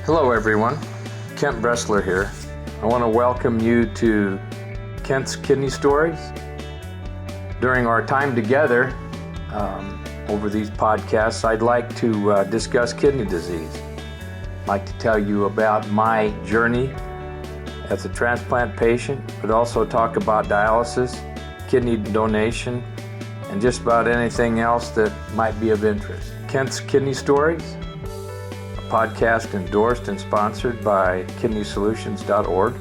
Hello everyone, Kent Bressler here. I want to welcome you to Kent's Kidney Stories. During our time together over these podcasts, I'd like to discuss kidney disease. I'd like to tell you about my journey as a transplant patient, but also talk about dialysis, kidney donation, and just about anything else that might be of interest. Kent's Kidney Stories, a podcast endorsed and sponsored by kidneysolutions.org.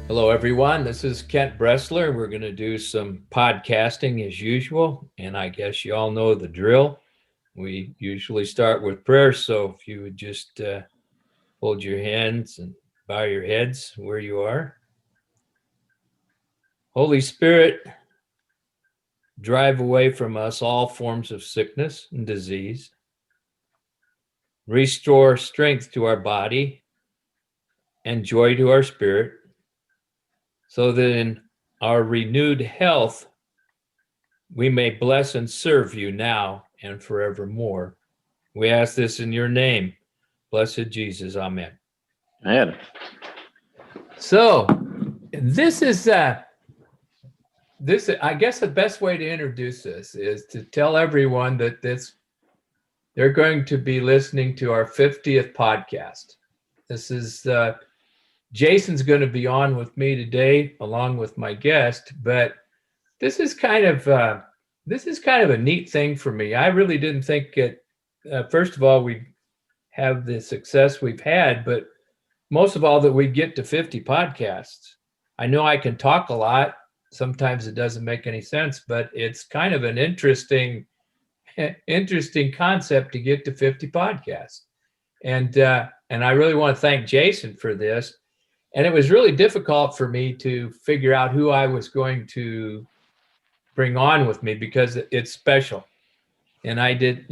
Hello, everyone. This is Kent Bressler. We're going to do some podcasting as usual, and I guess you all know the drill. We usually start with prayer, so if you would just hold your hands and bow your heads where you are. Holy Spirit, drive away from us all forms of sickness and disease. Restore strength to our body and joy to our spirit, so that in our renewed health, we may bless and serve you now and forevermore. We ask this in your name, blessed Jesus. Amen. Amen. So this is, I guess the best way to introduce this is to tell everyone that they're going to be listening to our 50th podcast. This is, Jason's going to be on with me today, along with my guest. But this is kind of a neat thing for me. I really didn't think it. First of all, we have the success we've had, but most of all, that we get to 50 podcasts. I know I can talk a lot. Sometimes it doesn't make any sense, but it's kind of an interesting concept to get to 50 podcasts. And I really want to thank Jason for this. And it was really difficult for me to figure out who I was going to bring on with me because it's special. And I did,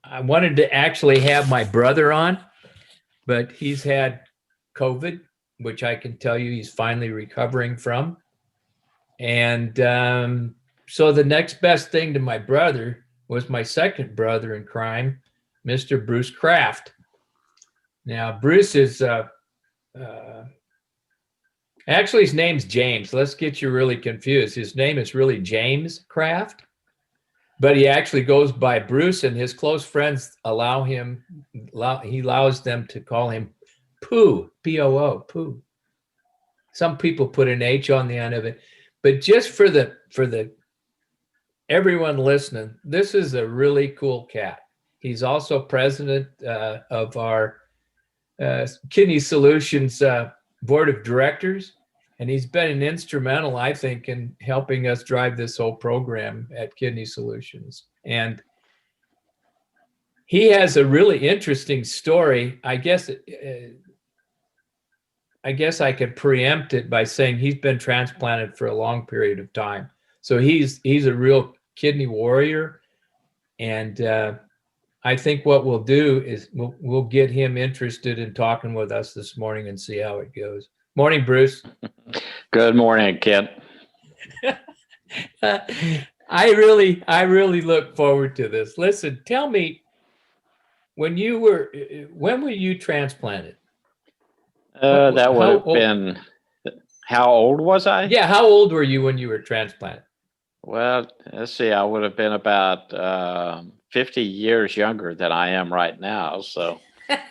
I wanted to actually have my brother on, but he's had COVID, which I can tell you he's finally recovering from. And so the next best thing to my brother was my second brother in crime, Mr. Bruce Kraft. Now, Bruce is, actually his name's James. Let's get you really confused. His name is really James Kraft, but he actually goes by Bruce, and his close friends he allows them to call him Pooh, P-O-O, Pooh. Some people put an H on the end of it, but just for the everyone listening, this is a really cool cat. He's also president of our Kidney Solutions Board of Directors, and he's been an instrumental, I think, in helping us drive this whole program at Kidney Solutions. And he has a really interesting story. I guess I could preempt it by saying he's been transplanted for a long period of time. So he's a real kidney warrior, and I think what we'll do is we'll get him interested in talking with us this morning and see how it goes. Morning, Bruce. Good morning, Kent. I really look forward to this. Listen, tell me, when were you transplanted? That would have been, how old was I? Yeah, how old were you when you were transplanted? Well, let's see, I would have been about 50 years younger than I am right now. So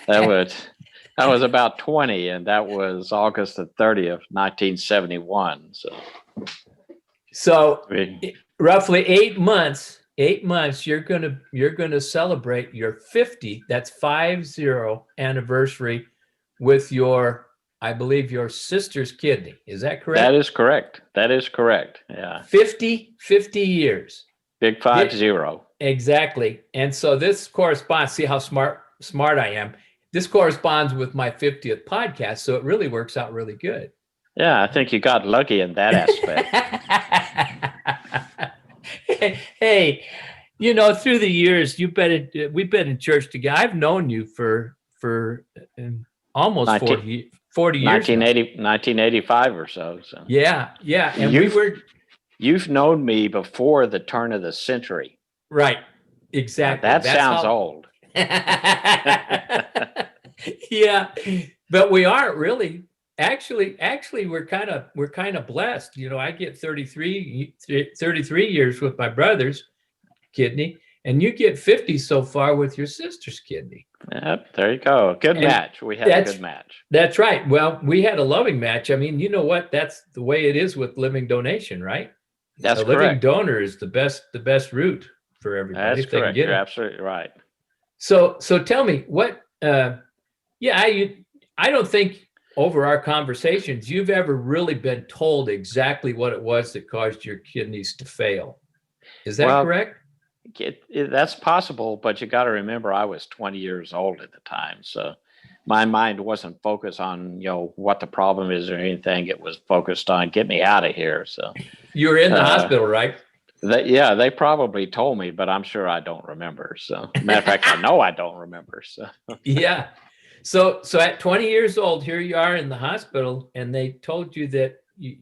I was about 20, and that was August the 30th, 1971. So roughly 8 months, you're gonna celebrate your 50, that's 50 anniversary with I believe your sister's kidney. Is that correct? That is correct. Yeah. 50 years. Big 50. Exactly. And so this corresponds, see how smart I am. This corresponds with my 50th podcast. So it really works out really good. Yeah, I think you got lucky in that aspect. Hey, through the years, we've been in church together. I've known you for almost 40 years now. 1985 or so. So Yeah, yeah. And you've known me before the turn of the century. right. Now, Exactly. that That's sounds how, old. yeah, but we aren't really. Actually, we're kind of blessed. You know, I get 33 years with my brother's kidney, and you get 50 so far with your sister's kidney. Yep, there you go. Good And match. We had a good match. That's right. Well, we had a loving match. I mean, you know what? That's the way it is with living donation, right? That's A living correct. donor is the best route for everybody. That's if they can correct. get You're it. absolutely right. So tell me what. Yeah, I don't think over our conversations you've ever really been told exactly what it was that caused your kidneys to fail. Is that Well, correct? That's possible, but you got to remember I was 20 years old at the time, so my mind wasn't focused on what the problem is or anything. It was focused on get me out of here. So You were in the hospital, right? they probably told me, but I'm sure I don't remember. So matter of fact, I know I don't remember. So Yeah. So at 20 years old, here you are in the hospital, and they told you that you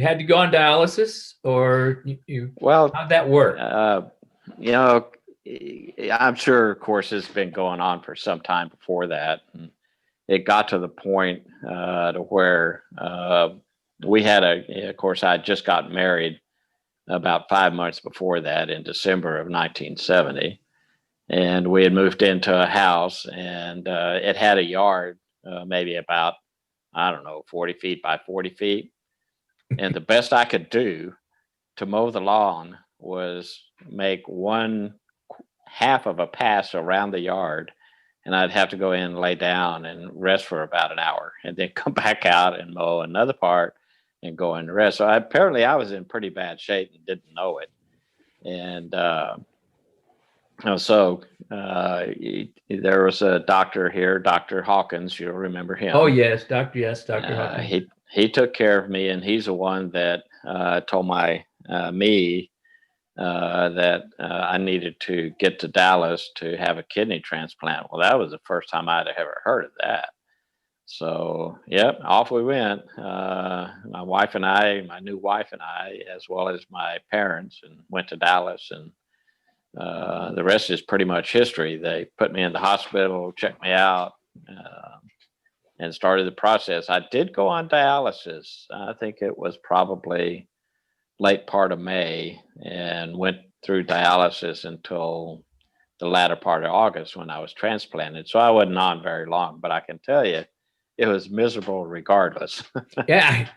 had to go on dialysis, or well, how'd that work? I'm sure, of course, it's been going on for some time before that. And it got to the point to where we had of course, I had just gotten married about 5 months before that in December of 1970. And we had moved into a house, and it had a yard, maybe about, I don't know, 40 feet by 40 feet. And the best I could do to mow the lawn was make one half of a pass around the yard, and I'd have to go in and lay down and rest for about an hour, and then come back out and mow another part and go in and rest. So apparently I was in pretty bad shape and didn't know it. And so there was a doctor here, Dr. Hawkins. You'll remember him. Oh yes, Dr. Hawkins. He took care of me, and he's the one that told me that I needed to get to Dallas to have a kidney transplant. Well, that was the first time I'd ever heard of that. So, yep, off we went. My wife and I, my new wife and I, as well as my parents, and went to Dallas. And the rest is pretty much history. They put me in the hospital, checked me out, and started the process. I did go on dialysis. I think it was probably late part of May, and went through dialysis until the latter part of August when I was transplanted. So I wasn't on very long, but I can tell you it was miserable regardless. Yeah.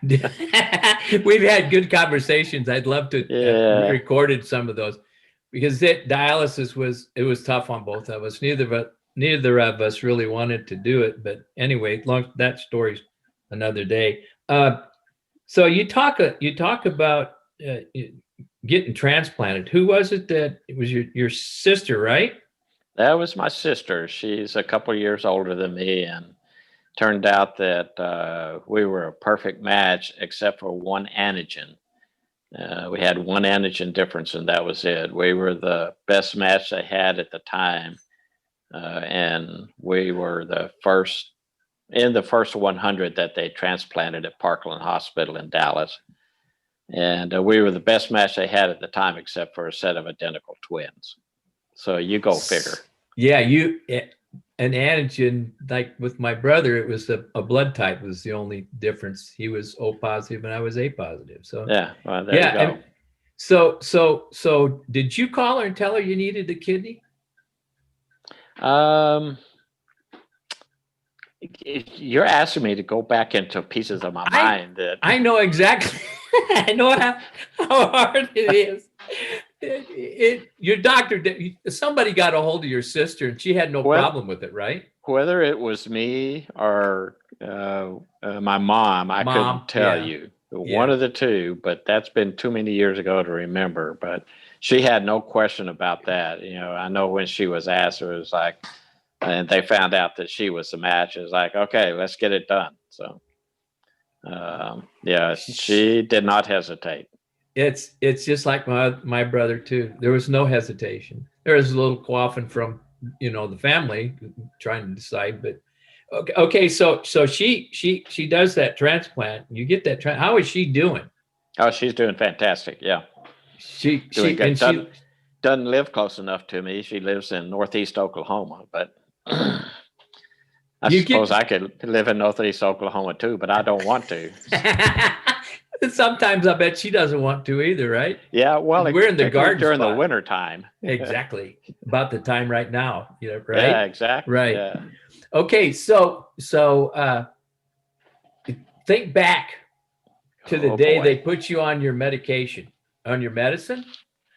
We've had good conversations. I'd love to have recorded some of those, because dialysis was tough on both of us. Neither of us really wanted to do it, but anyway, that story's another day. So you talk about getting transplanted. Who was it that it was your sister, right? That was my sister. She's a couple of years older than me, and turned out that we were a perfect match except for one antigen. We had one antigen difference, and that was it. We were the best match they had at the time, and we were in the first 100 that they transplanted at Parkland Hospital in Dallas. And we were the best match they had at the time, except for a set of identical twins. So you go figure. Yeah, an antigen, like with my brother, it was a blood type was the only difference. He was O positive and I was A positive. So yeah, well, there you go. And so did you call her and tell her you needed the kidney? You're asking me to go back into pieces of my mind that I know exactly. I know how hard it is. Your doctor, somebody got a hold of your sister, and she had no problem with it, right? Whether it was me or my mom, I couldn't tell you. One of the two, but that's been too many years ago to remember. But she had no question about that. I know when she was asked, it was like, and they found out that she was the match. It was like, okay, let's get it done. So, yeah, she did not hesitate. It's just like my brother too. There was no hesitation. There was a little quaffing from the family trying to decide, but Okay. So she does that transplant. You get that. How is she doing? Oh, she's doing fantastic. Yeah, doing good. And she. Doesn't live close enough to me. She lives in Northeast Oklahoma, but I You suppose get. I could live in Northeast Oklahoma too, but I don't want to. Sometimes I bet she doesn't want to either, right? Yeah, well, We're in the particularly garden during the spot. winter time. Exactly. About the time right now, right? Yeah, exactly. Right. Yeah. Okay, so think back to the Oh day boy. they put you on your medication, on your medicine,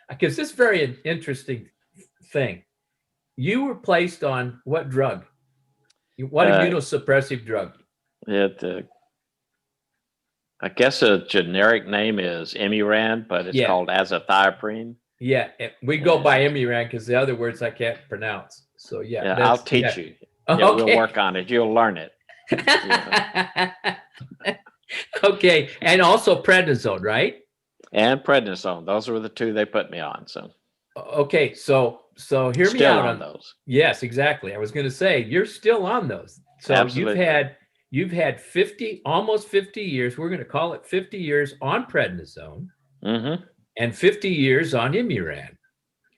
because this is very interesting thing. You were placed on what drug? What immunosuppressive drug? I guess a generic name is Imuran, but it's called azathioprine. Yeah, we go by Imuran because the other words I can't pronounce. So yeah, I'll teach you. Okay. Yeah, we'll work on it. You'll learn it. Okay, and also prednisone, right? And prednisone. Those were the two they put me on. So okay, so hear me still out on those. Yes, exactly. I was going to say you're still on those. So Absolutely. you've had 50, almost 50 years. We're going to call it 50 years on prednisone and 50 years on Imuran.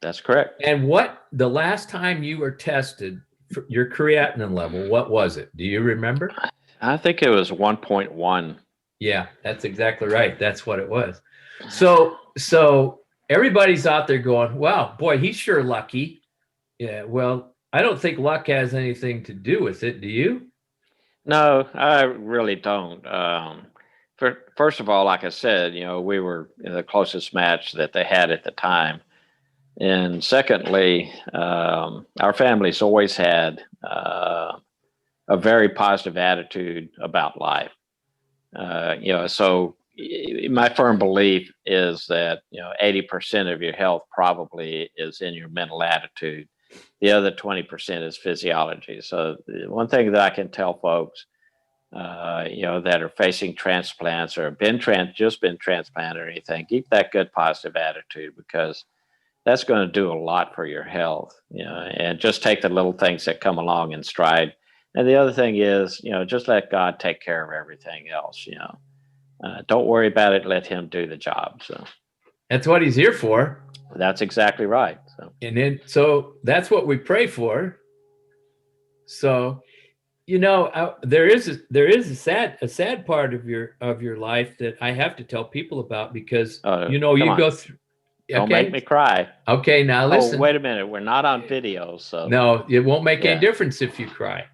That's correct. And what the last time you were tested for your creatinine level, what was it? Do you remember? I think it was 1.1. Yeah, that's exactly right. That's what it was. So everybody's out there going, wow, boy, he's sure lucky. Yeah, well, I don't think luck has anything to do with it. Do you? No, I really don't. First of all, like I said, we were in the closest match that they had at the time. And secondly, our family's always had a very positive attitude about life. So my firm belief is that 80% of your health probably is in your mental attitude. The other 20% is physiology. So one thing that I can tell folks, that are facing transplants or just been transplanted or anything, keep that good positive attitude, because that's going to do a lot for your health. And just take the little things that come along in stride. And the other thing is, just let God take care of everything else. Don't worry about it. Let Him do the job. So that's what He's here for. That's exactly right. So that's what we pray for. So, there is a sad part of your life that I have to tell people about, because you go through. Don't make me cry. Okay, now listen. Oh, wait a minute. We're not on video, so no, it won't make any difference if you cry.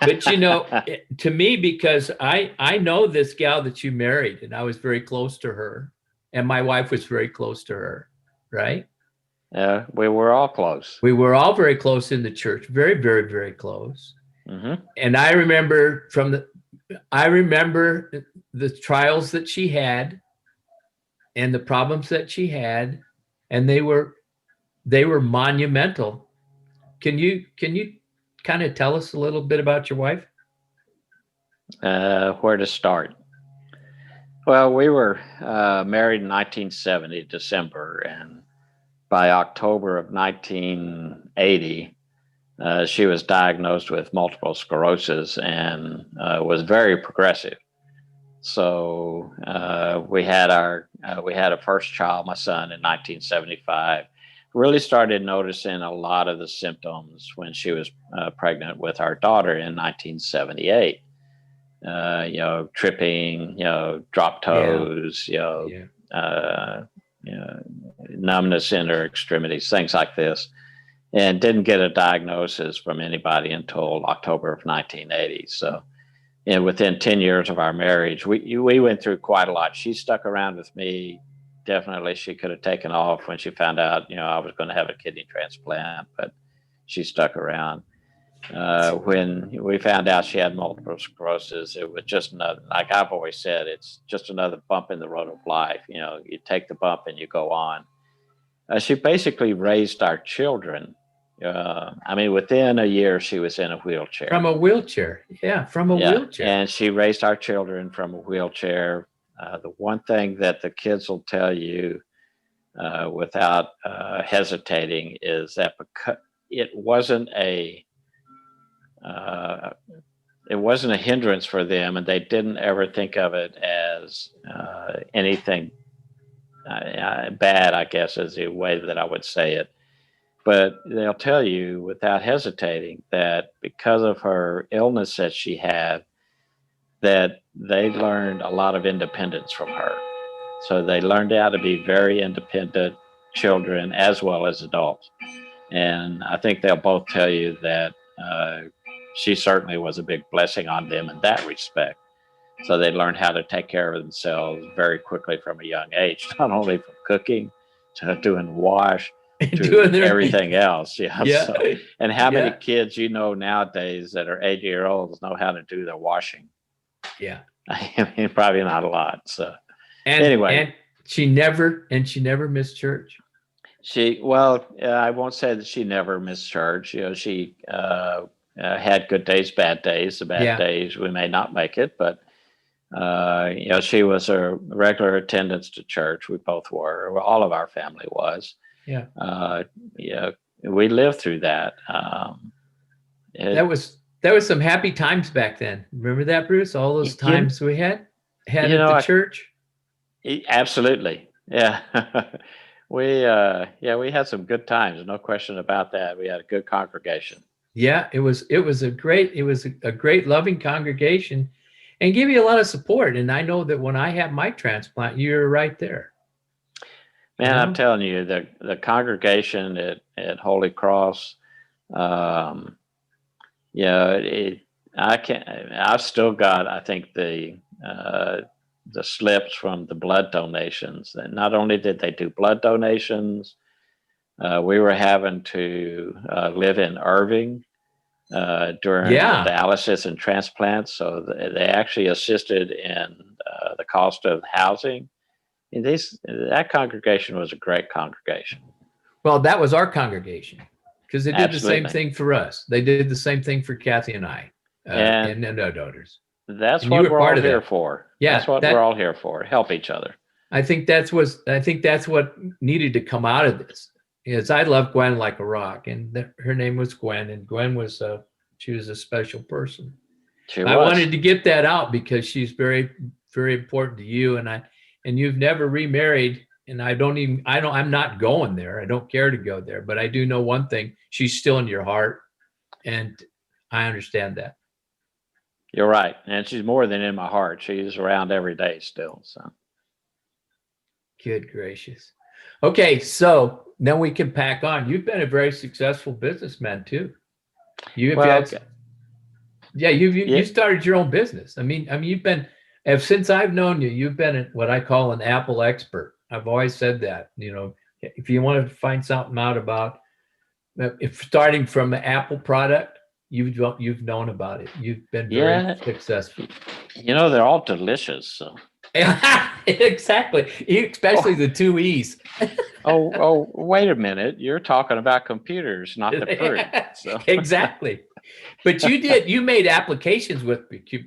But to me, because I know this gal that you married, and I was very close to her, and my wife was very close to her, right? Yeah, we were all close. We were all very close in the church, very, very, very close. And I remember the trials that she had and the problems that she had, and they were monumental. Can you kind of tell us a little bit about your wife? Where to start? Well, we were married in 1970, December, and by October of 1980, she was diagnosed with multiple sclerosis and was very progressive. So we had a first child, my son, in 1975. Really started noticing a lot of the symptoms when she was pregnant with our daughter in 1978. Tripping, drop toes, numbness in her extremities, things like this, and didn't get a diagnosis from anybody until October of 1980. So, and within 10 years of our marriage, we went through quite a lot. She stuck around with me. Definitely, she could have taken off when she found out, I was going to have a kidney transplant, but she stuck around. When we found out she had multiple sclerosis, it was just another, like I've always said, it's just another bump in the road of life. You take the bump and you go on. She basically raised our children. Within a year, she was in a wheelchair. From a wheelchair. Yeah, from a wheelchair. And she raised our children from a wheelchair. The one thing that the kids will tell you without hesitating is that because it wasn't it wasn't a hindrance for them, and they didn't ever think of it as anything bad, I guess is the way that I would say it. But they'll tell you without hesitating that because of her illness that she had, that they learned a lot of independence from her. So they learned how to be very independent children as well as adults. And I think they'll both tell you that she certainly was a big blessing on them in that respect. So they learned how to take care of themselves very quickly from a young age, not only from cooking to doing wash to Doing their- everything else. Yeah. Yeah. So, and how many Yeah. kids you know nowadays that are 8-year-olds know how to do their washing? Yeah. I mean, probably not a lot. So And anyway, and she never missed church. I won't say that she never missed church. You know, she had good days, bad days. The bad days we may not make it, but you know, she was a regular attendance to church. We both were. Well, all of our family was. Yeah. Yeah, we lived through that. That was some happy times back then. Remember that, Bruce? All those times we had at the church. Absolutely. Yeah. We had some good times. No question about that. We had a good congregation. Yeah, it was a great loving congregation and gave you a lot of support. And I know that when I had my transplant, you were right there. Man, I'm telling you, the congregation at Holy Cross, I've still got, I think, the slips from the blood donations. And not only did they do blood donations, we were having to live in Irving during the dialysis and transplants. So they actually assisted in the cost of housing. And that congregation was a great congregation. Well, that was our congregation because they did Absolutely. the same thing for us. They did the same thing for Kathy and I and our daughters. That's what we're all here for. Yeah, that's what we're all here for. Help each other. I think that's what needed to come out of this. Is I love Gwen like a rock, and her name was Gwen, and Gwen was she was a special person. I wanted to get that out because she's very, very important to you, and you've never remarried, and I'm not going there. I don't care to go there, but I do know one thing: she's still in your heart, and I understand that. You're right. And she's more than in my heart. She's around every day still. So good gracious. Okay, so then we can pack on. You've been a very successful businessman too. You started your own business. I mean, you've been, since I've known you, you've been what I call an Apple expert. I've always said that. You know, if you want to find something out about, if starting from an Apple product, you've known about it. You've been very successful. You know, they're all delicious. So. Exactly, especially the 2 E's. oh, wait a minute. You're talking about computers, not the fruit. So. Exactly. But you made applications with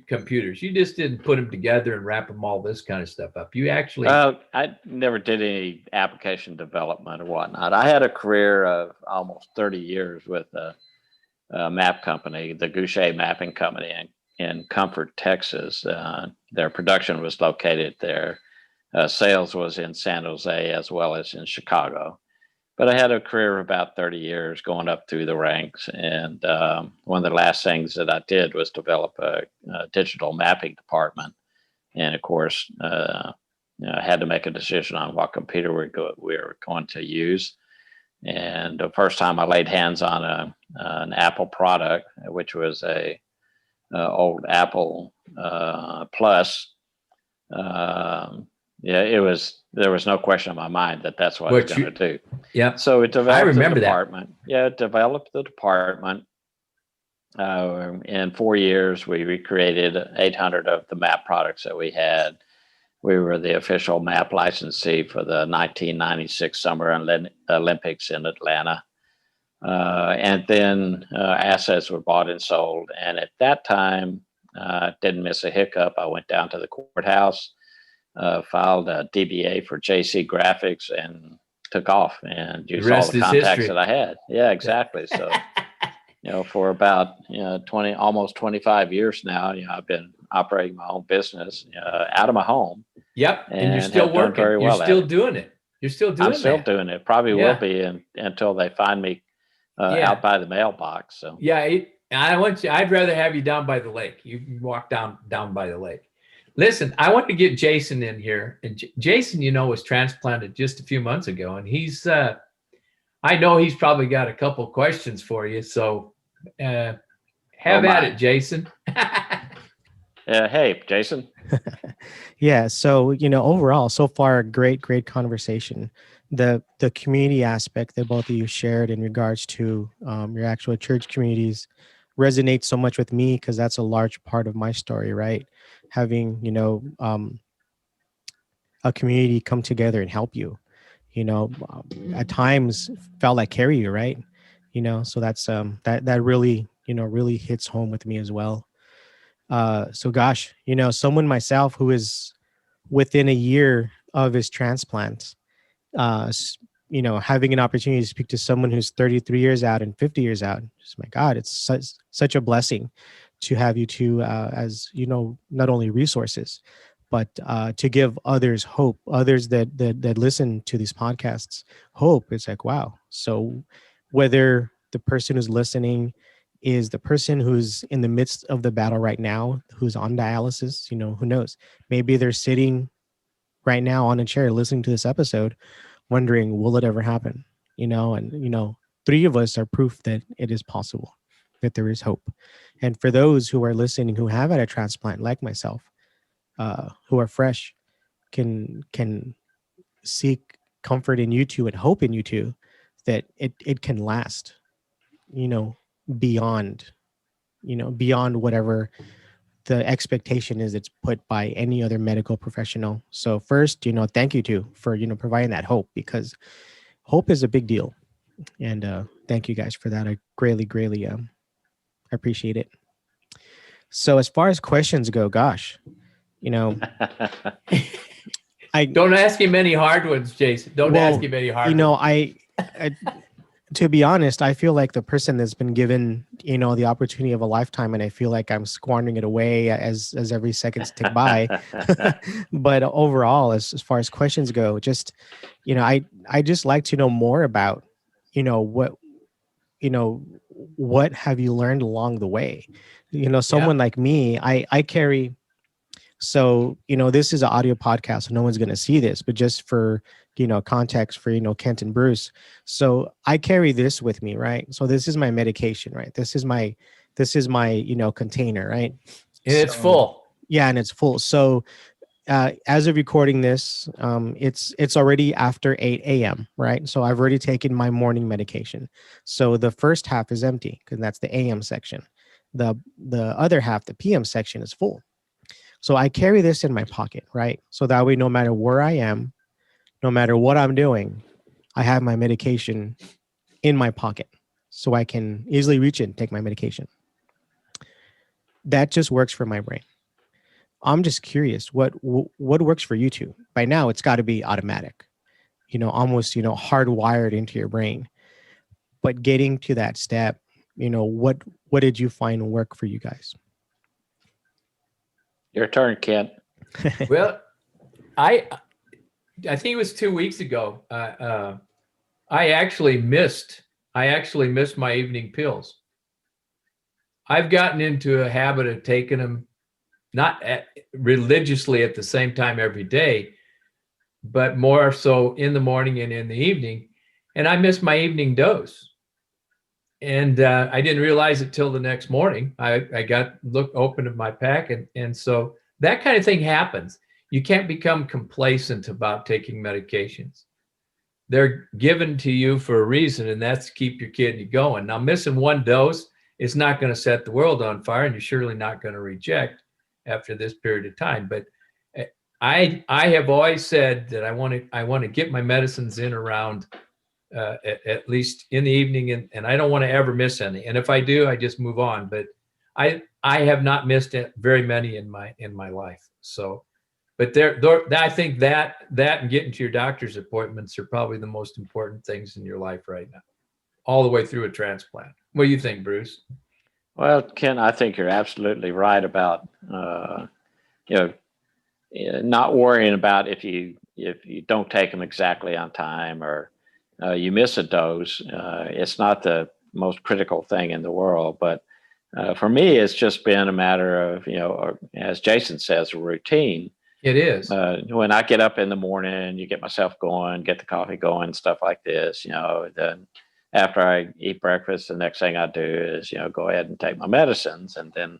computers. You just didn't put them together and wrap them all this kind of stuff up. You actually. I never did any application development or whatnot. I had a career of almost 30 years with a map company, the Goucher Mapping Company in Comfort, Texas. Their production was located there. Sales was in San Jose as well as in Chicago. But I had a career of about 30 years going up through the ranks. And one of the last things that I did was develop a digital mapping department. And of course, I had to make a decision on what computer we were going to use. And the first time I laid hands on an Apple product, which was a old Apple Plus, there was no question in my mind that that's what I was going to do. Yeah. So it developed the department. That. Yeah, it developed the department. In 4 years, we recreated 800 of the map products that we had. We were the official map licensee for the 1996 Summer Olympics in Atlanta. And then assets were bought and sold. And at that time, didn't miss a hiccup. I went down to the courthouse, filed a DBA for JC Graphics, and took off and used all the contacts that I had. Yeah, exactly. So for about almost 25 years now. I've been operating my own business out of my home. Yep. And you're And still have done working. very You're well at still it. doing it. You're still doing I'm still that. doing it. Probably will be until they find me out by the mailbox. So yeah, I'd rather have you down by the lake. You can walk down by the lake. Listen, I want to get Jason in here, and Jason, was transplanted just a few months ago, and he's I know he's probably got a couple questions for you. So have at it, Jason. Hey, Jason. Yeah. So, overall, so far, great conversation. The community aspect that both of you shared in regards to your actual church communities resonates so much with me because that's a large part of my story, right? Having, a community come together and help you, at times felt like carry you, right? So that's that really, really hits home with me as well. So gosh, someone myself who is within a year of his transplant, having an opportunity to speak to someone who's 33 years out and 50 years out, just my God, it's such a blessing to have you two as, not only resources, but to give others hope, others that listen to these podcasts, hope. It's like, wow. So whether the person who's listening is the person who's in the midst of the battle right now, who's on dialysis, who knows? Maybe they're sitting right now on a chair listening to this episode, wondering, will it ever happen? And three of us are proof that it is possible, that there is hope. And for those who are listening, who have had a transplant, like myself, who are fresh, can seek comfort in you two and hope in you two, that it can last, beyond, beyond whatever the expectation is it's put by any other medical professional. So first, thank you two for, providing that hope, because hope is a big deal. And thank you guys for that. I greatly appreciate it. So as far as questions go, gosh, I don't ask him any hard ones, Jason. Don't ask him any hard ones. I to be honest, I feel like the person that's been given, the opportunity of a lifetime, and I feel like I'm squandering it away as every seconds tick by. But overall, as far as questions go, just, I just like to know more about, what have you learned along the way? Someone like me, I carry. So, this is an audio podcast, so no one's going to see this, but just for, context for, Kent and Bruce. So I carry this with me, right? So this is my medication, right? This is my, container, right? And it's full. Yeah. And it's full. So as of recording this, it's already after 8 a.m., right? So I've already taken my morning medication. So the first half is empty because that's the AM section. The other half, the PM section, is full. So I carry this in my pocket, right? So that way, no matter where I am, no matter what I'm doing, I have my medication in my pocket so I can easily reach it and take my medication. That just works for my brain. I'm just curious, what works for you two? By now, it's got to be automatic, almost, hardwired into your brain. But getting to that step, what did you find work for you guys? Your turn, Kent. Well, I think it was 2 weeks ago. I actually missed my evening pills. I've gotten into a habit of taking them not religiously at the same time every day, but more so in the morning and in the evening. And I missed my evening dose. And I didn't realize it till the next morning. I opened up my pack, and so that kind of thing happens. You can't become complacent about taking medications. They're given to you for a reason, and that's to keep your kidney going. Now, missing one dose is not going to set the world on fire, and you're surely not going to reject after this period of time. But I have always said that I want to get my medicines in around at least in the evening, and I don't want to ever miss any. And if I do, I just move on. But I have not missed very many in my life. So, but I think that and getting to your doctor's appointments are probably the most important things in your life right now. all the way through a transplant. What do you think, Bruce? Well, Ken, I think you're absolutely right about you know, not worrying about if you don't take them exactly on time, or you miss a dose. It's not the most critical thing in the world, but for me, it's just been a matter of, or, as Jason says, a routine. It is. When I get up in the morning, you get myself going, get the coffee going, stuff like this, then after I eat breakfast, the next thing I do is, go ahead and take my medicines. And then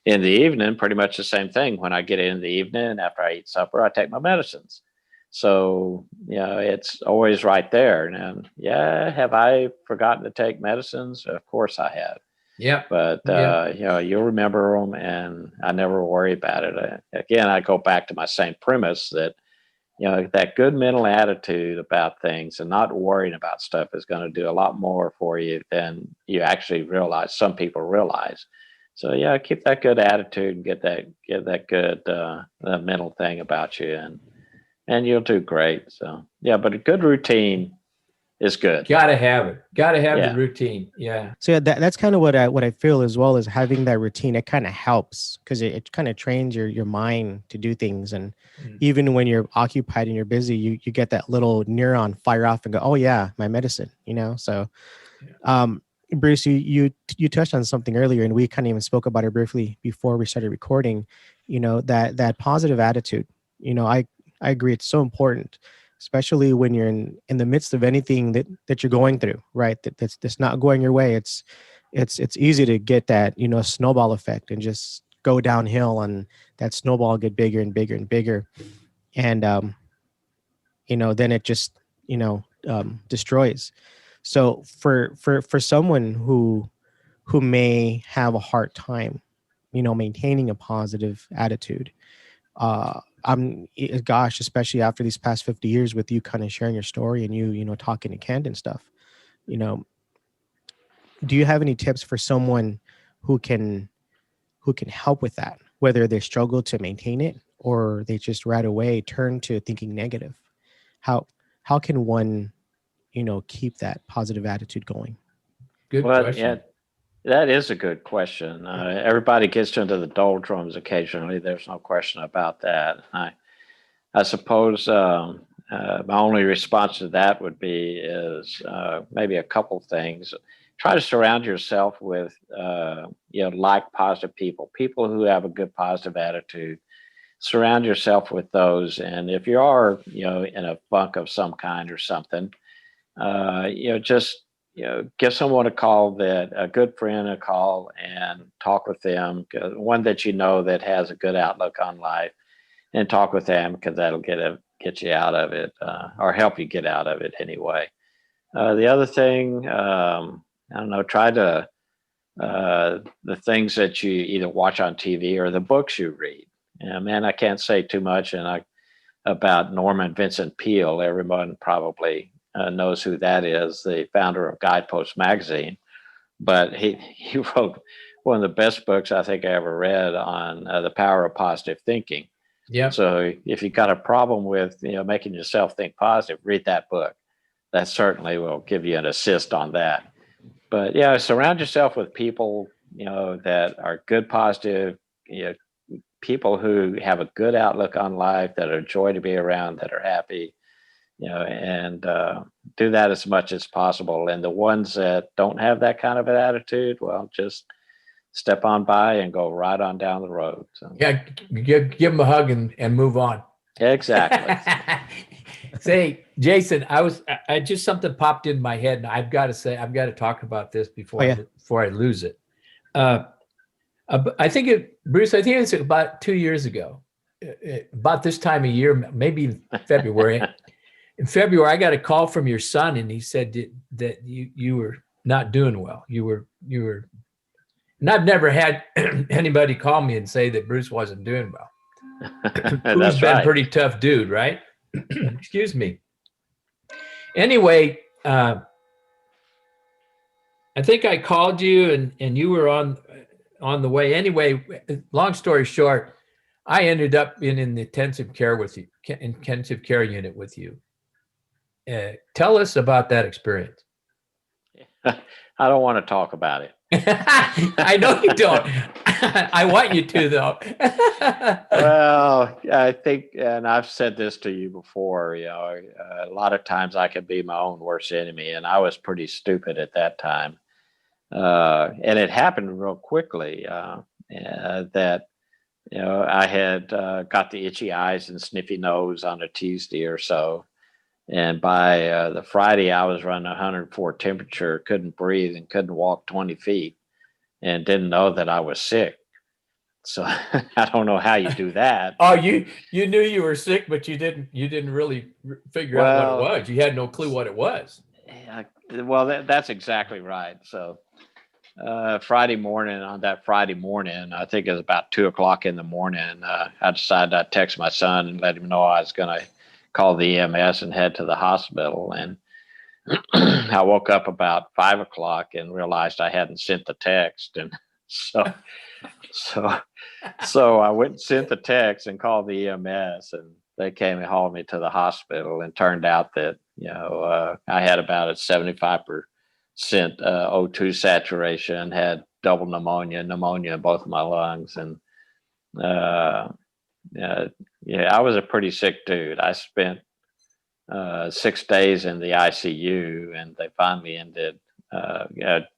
in the evening, pretty much the same thing. When I get in the evening, after I eat supper, I take my medicines. So, it's always right there. And have I forgotten to take medicines? Of course I have. Yeah. But, you'll remember them, and I never worry about it. Again, I go back to my same premise that, that good mental attitude about things and not worrying about stuff is going to do a lot more for you than you actually realize. Some people realize. So keep that good attitude and get that good mental thing about you, and you'll do great. So but a good routine is good. Gotta have it. Gotta have the routine. Yeah. So that's kind of what I feel as well, as having that routine. It kind of helps because it kind of trains your mind to do things. And even when you're occupied and you're busy, you get that little neuron fire off and go, oh yeah, my medicine, So, Bruce, you touched on something earlier, and we kind of even spoke about it briefly before we started recording, that positive attitude. I agree. It's so important, especially when you're in the midst of anything that you're going through, right? That's not going your way. It's easy to get that, snowball effect and just go downhill, and that snowball get bigger and bigger and bigger. And, then it just, destroys. So for someone who may have a hard time, maintaining a positive attitude, especially after these past 50 years with you kind of sharing your story and you talking to Kent and stuff, do you have any tips for someone who can help with that, whether they struggle to maintain it or they just right away turn to thinking negative? How can one, keep that positive attitude going? Good question. Yeah, that is a good question. Everybody gets into the doldrums occasionally. There's no question about that. I suppose my only response to that would be is maybe a couple things. Try to surround yourself with like positive people who have a good positive attitude. Surround yourself with those, and if you are in a funk of some kind or something, just give someone a good friend a call and talk with them, one that that has a good outlook on life, and talk with them, because that'll get you out of it, or help you get out of it anyway. The other thing, I don't know, try to the things that you either watch on TV or the books you read. Man, I can't say too much about Norman Vincent Peale. Everyone probably knows who that is, the founder of Guidepost magazine. But he wrote one of the best books I think I ever read on the power of positive thinking. Yeah. So if you got a problem with making yourself think positive, read that book. That certainly will give you an assist on that. But surround yourself with people that are good, positive, people who have a good outlook on life, that are a joy to be around, that are happy, and do that as much as possible. And the ones that don't have that kind of an attitude, well, just step on by and go right on down the road. So. Yeah, give them a hug and move on. Exactly. Say, Jason, I just something popped in my head, and I've got to talk about this before I lose it. Bruce, I think it's about 2 years ago, about this time of year, maybe February. In February, I got a call from your son, and he said that you were not doing well. You were, and I've never had anybody call me and say that Bruce wasn't doing well. Who's been a pretty tough dude, right? Excuse me. Anyway, I think I called you, and you were on the way. Anyway, long story short, I ended up in the intensive care unit with you. Tell us about that experience. I don't want to talk about it. I know you don't. I want you to, though. Well, I think, and I've said this to you before, a lot of times I can be my own worst enemy, and I was pretty stupid at that time. And it happened real quickly that, I had got the itchy eyes and sniffy nose on a Tuesday or so. And by the Friday, I was running 104 temperature, couldn't breathe and couldn't walk 20 feet and didn't know that I was sick. So I don't know how you do that. Oh, you knew you were sick, but you didn't really figure out what it was. You had no clue what it was. Well, that's exactly right. So Friday morning, I think it was about 2:00 in the morning, I decided I'd text my son and let him know I was going to call the EMS and head to the hospital. And I woke up about 5:00 and realized I hadn't sent the text. And so I went and sent the text and called the EMS, and they came and hauled me to the hospital. And turned out that, I had about a 75% O2 saturation, had double pneumonia in both of my lungs. And I was a pretty sick dude. I spent 6 days in the ICU, and they finally ended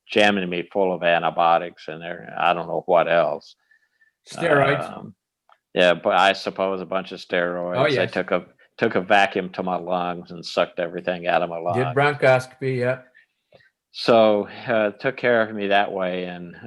jamming me full of antibiotics and I don't know what else. Steroids. But I suppose a bunch of steroids. Oh, yes. They took a vacuum to my lungs and sucked everything out of my lungs. Did bronchoscopy, yeah. So took care of me that way. And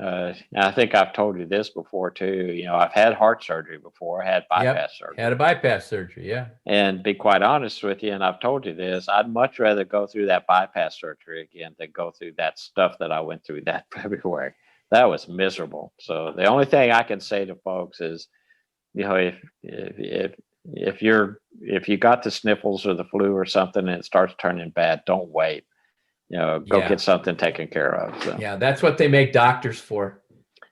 I think I've told you this before too. I've had heart surgery before. I had bypass surgery. Had a bypass surgery, yeah. And be quite honest with you, and I've told you this, I'd much rather go through that bypass surgery again than go through that stuff that I went through that February. That was miserable. So the only thing I can say to folks is, if you got the sniffles or the flu or something and it starts turning bad, don't wait. Go get something taken care of. So. Yeah, that's what they make doctors for.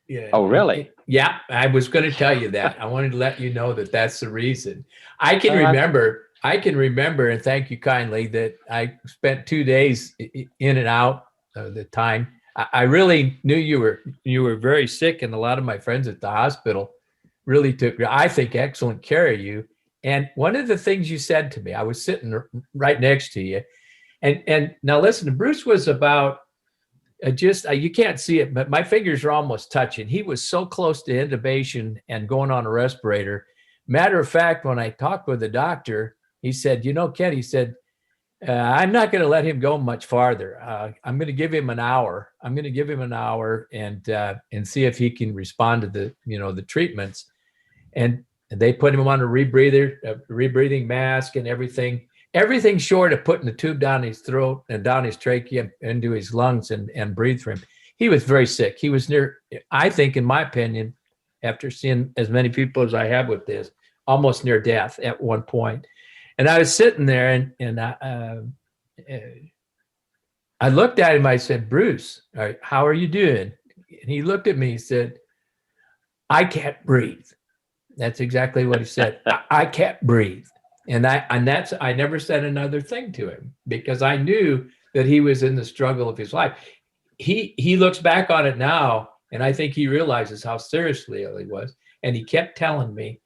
Yeah. Oh, really? Yeah, I was going to tell you that. I wanted to let you know that that's the reason. I can remember, and thank you kindly, that I spent 2 days in and out of the time. I really knew you were very sick, and a lot of my friends at the hospital really took, I think, excellent care of you. And one of the things you said to me, I was sitting right next to you, and now listen, Bruce was about you can't see it, but my fingers are almost touching. He was so close to intubation and going on a respirator. Matter of fact, when I talked with the doctor, he said, Ken, he said, I'm not going to let him go much farther. I'm going to give him an hour. I'm going to give him an hour and see if he can respond to the treatments. And they put him on a rebreathing mask and everything short of putting the tube down his throat and down his trachea into his lungs and breathe for him. He was very sick. He was near, I think, in my opinion, after seeing as many people as I have with this, almost near death at one point. And I was sitting there and I looked at him. I said, Bruce, how are you doing? And he looked at me. He said, I can't breathe. That's exactly what he said. I can't breathe. And I never said another thing to him because I knew that he was in the struggle of his life. He looks back on it now, and I think he realizes how seriously ill he was. And he kept telling me,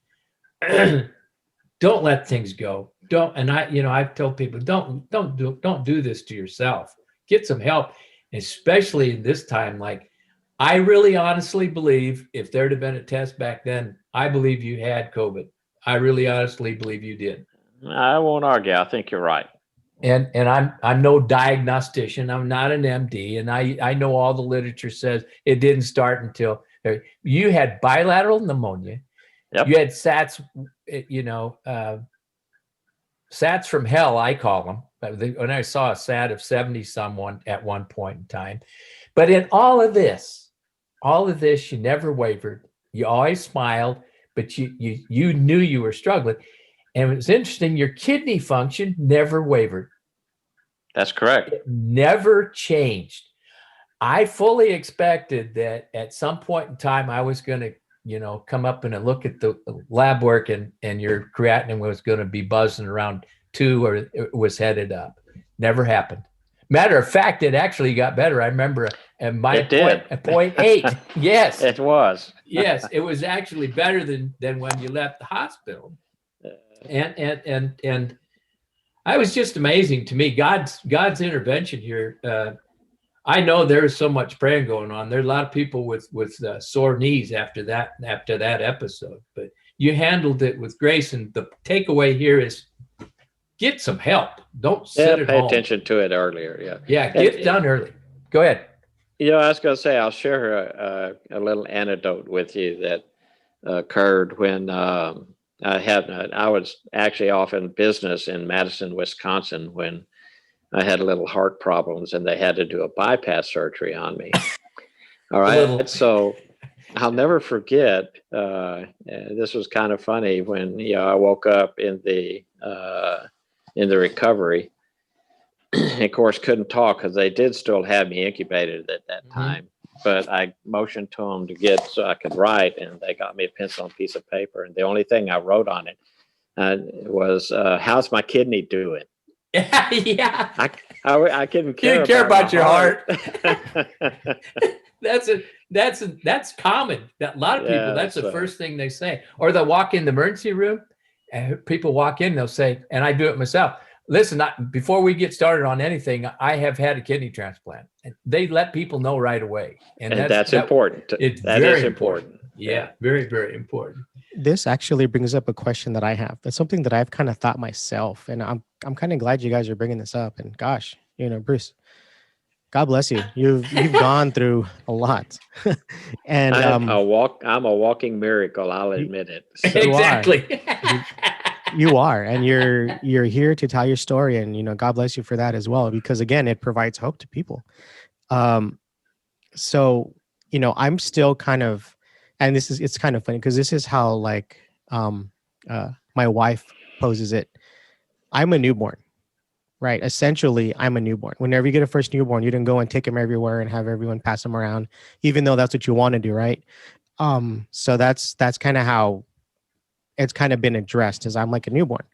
don't let things go. Don't. And I've told people, don't do this to yourself. Get some help, especially in this time. Like, I really honestly believe if there'd have been a test back then, I believe you had COVID. I really honestly believe you did. I won't argue. I think you're right. And I'm no diagnostician. I'm not an MD. And I know all the literature says it didn't start until you had bilateral pneumonia. Yep. You had SATs, SATs from hell, I call them. When I saw a SAT of 70 someone at one point in time. But in all of this, you never wavered. You always smiled, but you knew you were struggling. And it was interesting, your kidney function never wavered. That's correct. It never changed. I fully expected that at some point in time I was going to, come up and look at the lab work and your creatinine was going to be buzzing around 2 or it was headed up. Never happened. Matter of fact, it actually got better. I remember at my It did. at point 8. Yes. It was. Yes, it was actually better than when you left the hospital. And I was just amazing to me. God's intervention here. I know there's so much praying going on. There's a lot of people with sore knees after that episode, but you handled it with grace. And the takeaway here is get some help. Don't sit at pay home. attention to it earlier. Yeah. Yeah, get it done early. Go ahead. You know, I was going to say, I'll share a little anecdote with you that occurred when I was actually off in business in Madison, Wisconsin, when I had a little heart problems and they had to do a bypass surgery on me. All right. So I'll never forget, this was kind of funny when, I woke up in the recovery. Of course, couldn't talk because they did still have me incubated at that time. But I motioned to them to get so I could write, and they got me a pencil and piece of paper. And the only thing I wrote on it was, "How's my kidney doing?" Yeah. I couldn't care. You didn't care about your heart. That's common. That a lot of people. That's the first thing they say, or they'll walk in the emergency room, and people walk in. They'll say, and I do it myself. Listen, before we get started on anything, I have had a kidney transplant. And they let people know right away. And that's important. That is important. Yeah, very, very important. This actually brings up a question that I have. It's something that I've kind of thought myself. And I'm kind of glad you guys are bringing this up. And gosh, Bruce, God bless you. You've gone through a lot. And I'm a walking miracle. I'll admit it. So. Exactly. You are, and you're here to tell your story, and God bless you for that as well, because again, it provides hope to people. So I'm still kind of, and it's kind of funny because this is how my wife poses it. I'm a newborn, right? Essentially, I'm a newborn. Whenever you get a first newborn, you didn't go and take them everywhere and have everyone pass them around, even though that's what you want to do, right? So that's kind of how it's kind of been addressed, as I'm like a newborn.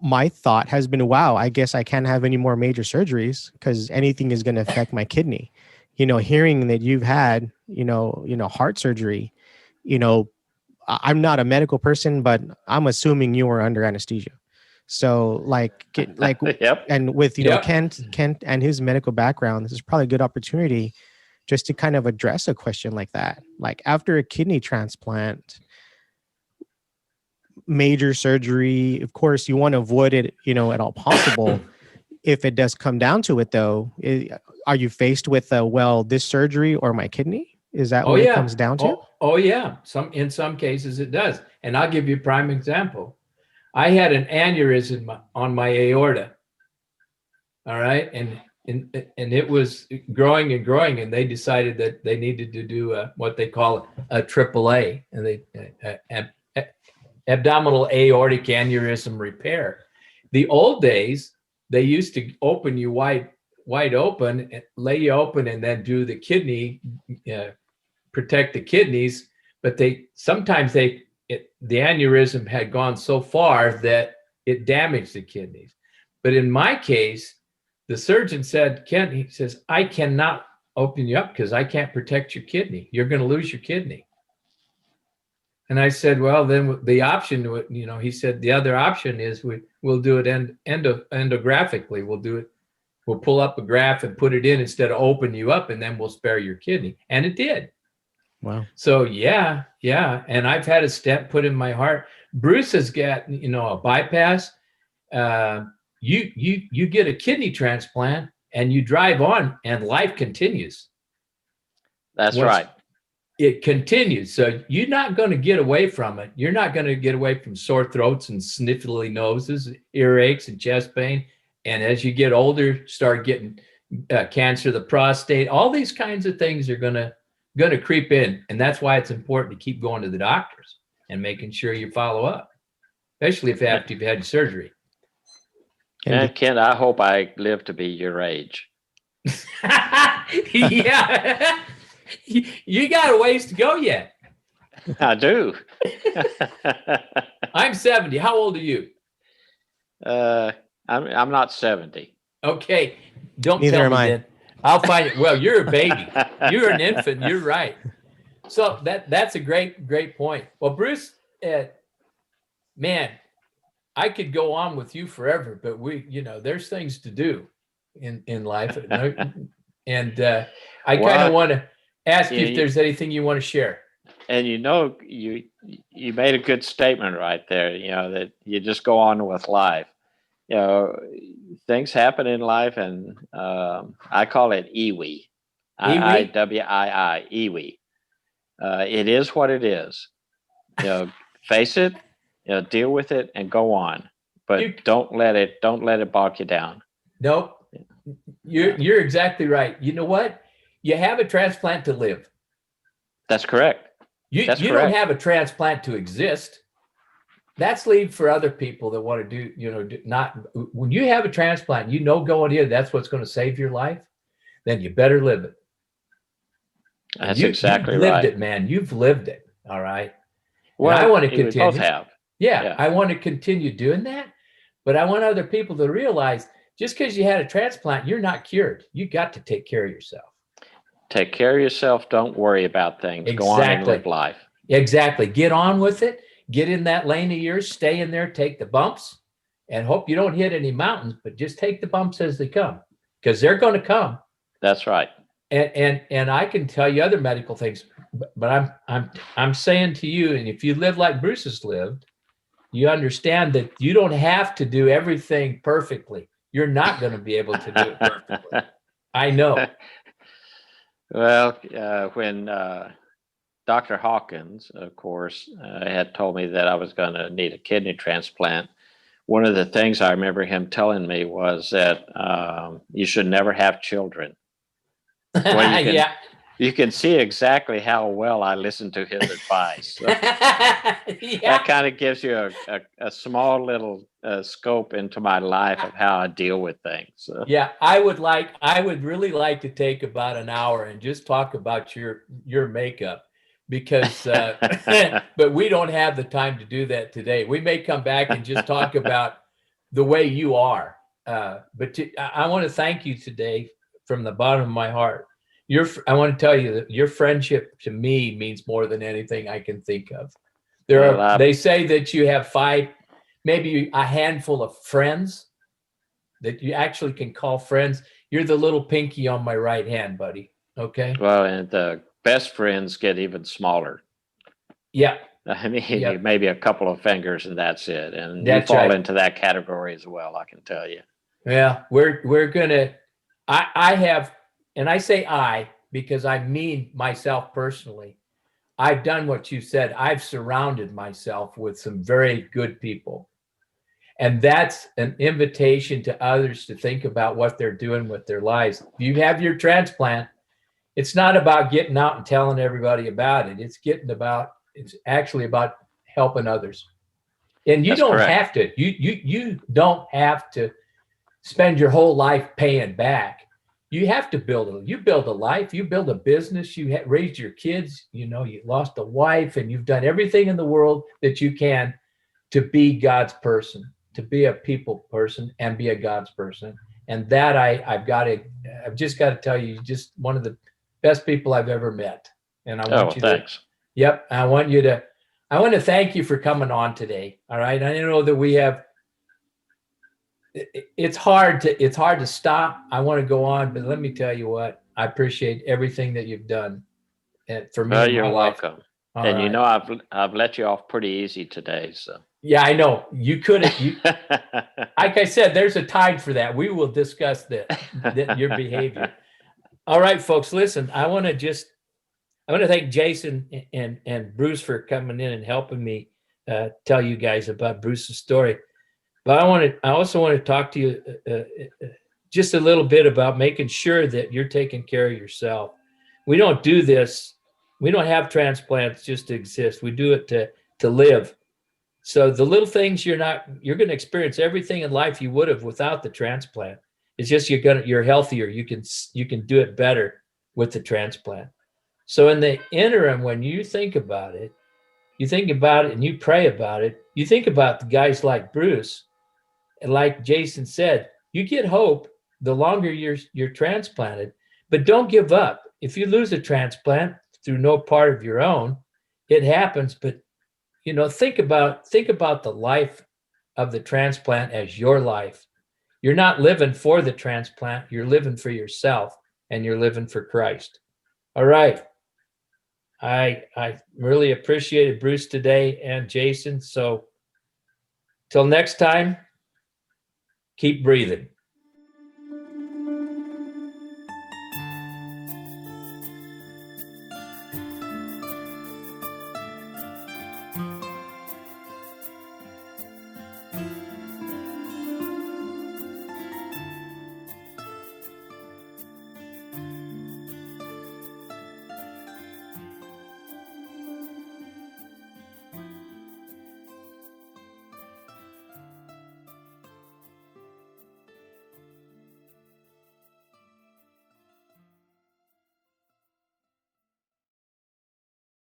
My thought has been, wow, I guess I can't have any more major surgeries because anything is going to affect my kidney. Hearing that you've had, heart surgery, I'm not a medical person, but I'm assuming you were under anesthesia. So yep. And with, Kent and his medical background, this is probably a good opportunity just to kind of address a question like that. Like after a kidney transplant, major surgery, of course, you want to avoid it, at all possible. If it does come down to it, though, are you faced with, this surgery or my kidney? Is that what it comes down to? Oh, yeah. In some cases it does. And I'll give you a prime example. I had an aneurysm on my aorta. All right. And it was growing and growing, and they decided that they needed to do what they call a AAA, and they abdominal aortic aneurysm repair. The old days, they used to open you wide open, lay you open, and then do the kidney, protect the kidneys. But sometimes the aneurysm had gone so far that it damaged the kidneys. But in my case, the surgeon said, Kent, he says, I cannot open you up because I can't protect your kidney. You're going to lose your kidney. And I said, well, then the option, he said, the other option is we'll do it endographically. We'll pull up a graft and put it in instead of open you up, and then we'll spare your kidney. And it did. Wow. So yeah. And I've had a stent put in my heart. Bruce has got, a bypass. You get a kidney transplant and you drive on, and life continues. That's right. It continues. So you're not going to get away from it. You're not going to get away from sore throats and sniffly noses, earaches and chest pain. And as you get older, start getting cancer of the prostate. All these kinds of things are going to creep in. And that's why it's important to keep going to the doctors and making sure you follow up, especially after you've had surgery. And Ken, I hope I live to be your age. Yeah. You got a ways to go yet. I do. I'm 70. How old are you? I'm I'm not 70. Okay, don't Neither tell am me I. then. I'll find it. Well, you're a baby. You're an infant. You're right. So that's a great point. Well, Bruce, man, I could go on with you forever, but there's things to do in life, and I kind of Well, want to ask you if you, there's anything you want to share. and you made a good statement right there. That you just go on with life. Things happen in life, and I call it iwi, Iwi? IWII, iwi. It is what it is. Face it, deal with it, and go on. But don't let it bog you down. Nope. You're exactly right. You know what? You have a transplant to live. That's correct. You That's don't correct. have a transplant to exist. That's leave for other people that want to not when you have a transplant, going in, that's what's going to save your life, then you better live it. That's you've exactly lived right. it, man. You've lived it. All right. Well, and I want to we continue. both have. Yeah, I want to continue doing that, but I want other people to realize just because you had a transplant, you're not cured. You got to take care of yourself. Take care of yourself. Don't worry about things. Go on and live life. Exactly. Get on with it. Get in that lane of yours. Stay in there. Take the bumps, and hope you don't hit any mountains. But just take the bumps as they come, because they're going to come. That's right. And I can tell you other medical things, but I'm saying to you, and if you live like Bruce has lived, you understand that you don't have to do everything perfectly. You're not going to be able to do it perfectly. I know. Well, when Dr. Hawkins, of course, had told me that I was going to need a kidney transplant, one of the things I remember him telling me was that you should never have children. Well, you can see exactly how well I listened to his advice. So that kind of gives you a small little scope into my life of how I deal with things. So. Yeah, I would really like to take about an hour and just talk about your makeup, because but we don't have the time to do that today. We may come back and just talk about the way you are. But I want to thank you today from the bottom of my heart. I want to tell you that your friendship to me means more than anything I can think of. They say that you have 5, maybe a handful of friends that you actually can call friends. You're the little pinky on my right hand, buddy. Okay. Well, and the best friends get even smaller. Yeah. I mean, maybe a couple of fingers and that's it. And that's you fall right. into that category as well, I can tell you. Yeah, we're gonna. I have, and I say I because I mean myself personally. I've done what you said. I've surrounded myself with some very good people. And that's an invitation to others to think about what they're doing with their lives. If you have your transplant, it's not about getting out and telling everybody about it. It's actually about helping others. And you don't have to, you don't have to spend your whole life paying back. You have to build a life, you build a business, you raised your kids, you lost a wife, and you've done everything in the world that you can to be God's person, to be a people person and be a God's person. And that I've just got to tell you, you're just one of the best people I've ever met. And I want thanks. I want to thank you for coming on today. All right. I know that it's hard to stop. I want to go on, but let me tell you what, I appreciate everything that you've done for me. Well, you're welcome. And right. I've let you off pretty easy today. So yeah, I know you couldn't. Like I said, there's a time for that. We will discuss your behavior. All right, folks, listen. I want to thank Jason and Bruce for coming in and helping me tell you guys about Bruce's story. But I also want to talk to you just a little bit about making sure that you're taking care of yourself. We don't do this. We don't have transplants just to exist. We do it to live. So the little things you're going to experience everything in life you would have without the transplant. It's just you're healthier. You can do it better with the transplant. So in the interim, when you think about it and you pray about it, you think about the guys like Bruce like Jason said, you get hope the longer you're transplanted, but don't give up. If you lose a transplant through no part of your own, it happens. But think about the life of the transplant as your life. You're not living for the transplant, you're living for yourself, and you're living for Christ. All right. I really appreciated Bruce today and Jason. So till next time, keep breathing.